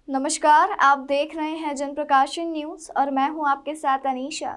नमस्कार, आप देख रहे हैं जनप्रकाशन न्यूज और मैं हूं आपके साथ अनीशा।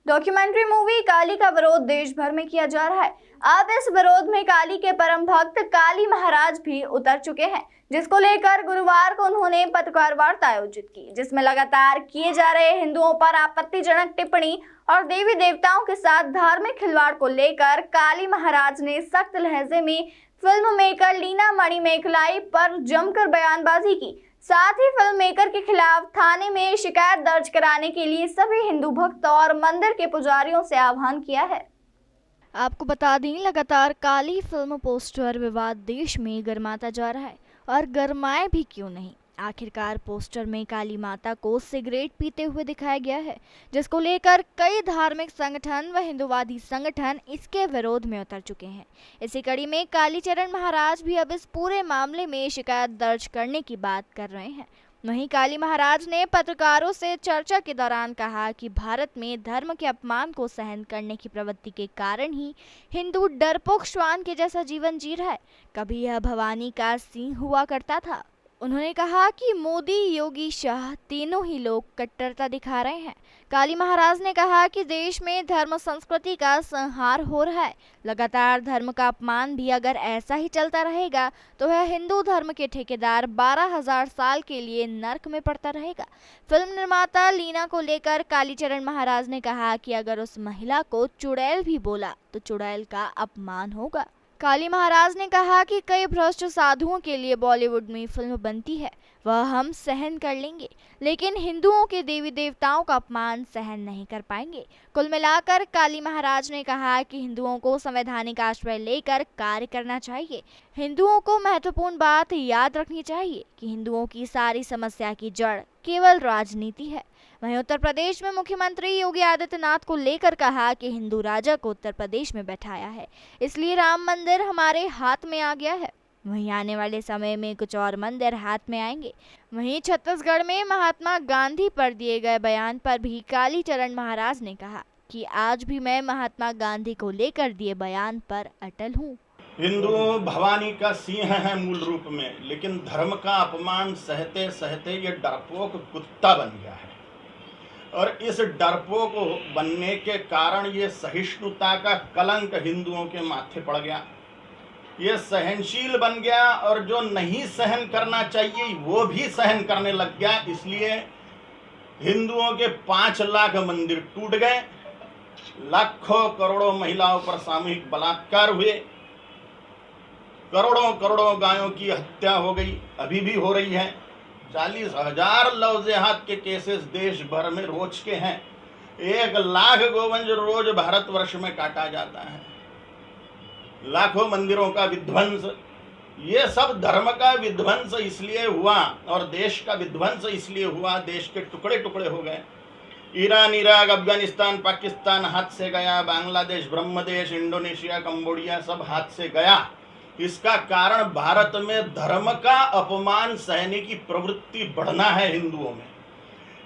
डॉक्यूमेंट्री मूवी काली का विरोध देश भर में किया जा रहा है। अब इस विरोध में काली के परम भक्त काली महाराज भी उतर चुके हैं, जिसको लेकर गुरुवार को उन्होंने पत्रकार वार्ता आयोजित की, जिसमें लगातार किए जा रहे हिंदुओं पर आपत्तिजनक टिप्पणी और देवी देवताओं के साथ धार्मिक खिलवाड़ को लेकर काली महाराज ने सख्त लहजे में फिल्म मेकर लीना मणिमेखलाई पर जमकर बयानबाजी की। साथ ही फिल्म मेकर के खिलाफ थाने में शिकायत दर्ज कराने के लिए सभी हिंदू भक्तों और मंदिर के पुजारियों से आह्वान किया है। आपको बता दें, लगातार काली फिल्म पोस्टर विवाद देश में गरमाता जा रहा है और गरमाए भी क्यों नहीं। आखिरकार पोस्टर में काली माता को सिगरेट पीते हुए दिखाया गया है, जिसको लेकर कई धार्मिक संगठन व हिंदुवादी संगठन इसके विरोध में उतर चुके हैं। इसी कड़ी में कालीचरण महाराज भी अब इस पूरे मामले में शिकायत दर्ज करने की बात कर रहे हैं। वहीं काली महाराज ने पत्रकारों से चर्चा के दौरान कहा कि भारत में धर्म के अपमान को सहन करने की प्रवृत्ति के कारण ही हिंदू डरपोक श्वान के जैसा जीवन जी रहा है। कभी यह भवानी का सिंह हुआ करता था। उन्होंने कहा कि मोदी, योगी, शाह तीनों ही लोग कट्टरता दिखा रहे हैं। काली महाराज ने कहा कि देश में धर्म संस्कृति का संहार हो रहा है। लगातार धर्म का अपमान भी अगर ऐसा ही चलता रहेगा तो वह हिंदू धर्म के ठेकेदार 12,000 साल के लिए नर्क में पड़ता रहेगा। फिल्म निर्माता लीना को लेकर कालीचरण महाराज ने कहा कि अगर उस महिला को चुड़ैल भी बोला तो चुड़ैल का अपमान होगा। काली महाराज ने कहा कि कई भ्रष्ट साधुओं के लिए बॉलीवुड में फिल्म बनती है, वह हम सहन कर लेंगे, लेकिन हिंदुओं के देवी देवताओं का अपमान सहन नहीं कर पाएंगे। कुल मिलाकर काली महाराज ने कहा कि हिंदुओं को संवैधानिक आश्रय लेकर कार्य करना चाहिए। हिंदुओं को महत्वपूर्ण बात याद रखनी चाहिए कि हिंदुओं की सारी समस्या की जड़ केवल राजनीति है। वहीं उत्तर प्रदेश में मुख्यमंत्री योगी आदित्यनाथ को लेकर कहा कि हिंदू राजा को उत्तर प्रदेश में बैठाया है, इसलिए राम मंदिर हमारे हाथ में आ गया है। वहीं आने वाले समय में कुछ और मंदिर हाथ में आएंगे। वहीं छत्तीसगढ़ में महात्मा गांधी पर दिए गए बयान पर भी कालीचरण महाराज ने कहा कि आज भी मैं महात्मा गांधी को लेकर दिए बयान पर अटल हूँ। हिंदू भवानी का सिंह है मूल रूप में, लेकिन धर्म का अपमान सहते सहते ये डरपोक कुत्ता बन गया है और इस डरपोक बनने के कारण ये सहिष्णुता का कलंक हिंदुओं के माथे पड़ गया। ये सहनशील बन गया और जो नहीं सहन करना चाहिए वो भी सहन करने लग गया। इसलिए हिंदुओं के 5 लाख मंदिर टूट गए, लाखों करोड़ों महिलाओं पर सामूहिक बलात्कार हुए, करोड़ों करोड़ों गायों की हत्या हो गई, अभी भी हो रही है। 40,000 लव जिहाद के केसेस देश भर में रोज के हैं। 1 लाख गोवंश रोज भारतवर्ष में काटा जाता है। लाखों मंदिरों का विध्वंस, ये सब धर्म का विध्वंस इसलिए हुआ और देश का विध्वंस इसलिए हुआ, देश के टुकड़े टुकड़े हो गए। ईरान, इराक, अफगानिस्तान, पाकिस्तान हाथ से गया, बांग्लादेश, ब्रह्मदेश, इंडोनेशिया, कंबोडिया सब हाथ से गया। इसका कारण भारत में धर्म का अपमान सहने की प्रवृत्ति बढ़ना है। हिंदुओं में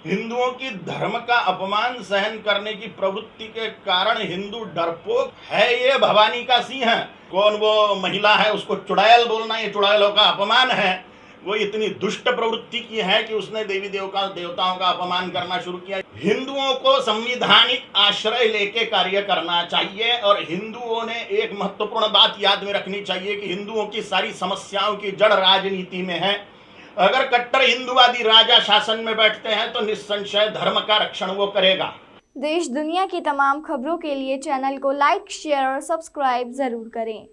हिंदुओं की धर्म का अपमान सहन करने की प्रवृत्ति के कारण हिंदू डरपोक है। ये भवानी का सिंह है। कौन वो महिला है उसको चुड़ैल बोलना, ये चुड़ैलों का अपमान है। वो इतनी दुष्ट प्रवृत्ति की है कि उसने देवी देवताओं का अपमान करना शुरू किया। हिंदुओं को संवैधानिक आश्रय लेके कार्य करना चाहिए और हिंदुओं ने एक महत्वपूर्ण बात याद में रखनी चाहिए कि हिंदुओं की सारी समस्याओं की जड़ राजनीति में है। अगर कट्टर हिंदुवादी राजा शासन में बैठते हैं तो निस्संशय धर्म का रक्षण वो करेगा। देश दुनिया की तमाम खबरों के लिए चैनल को लाइक, शेयर और सब्सक्राइब जरूर करें।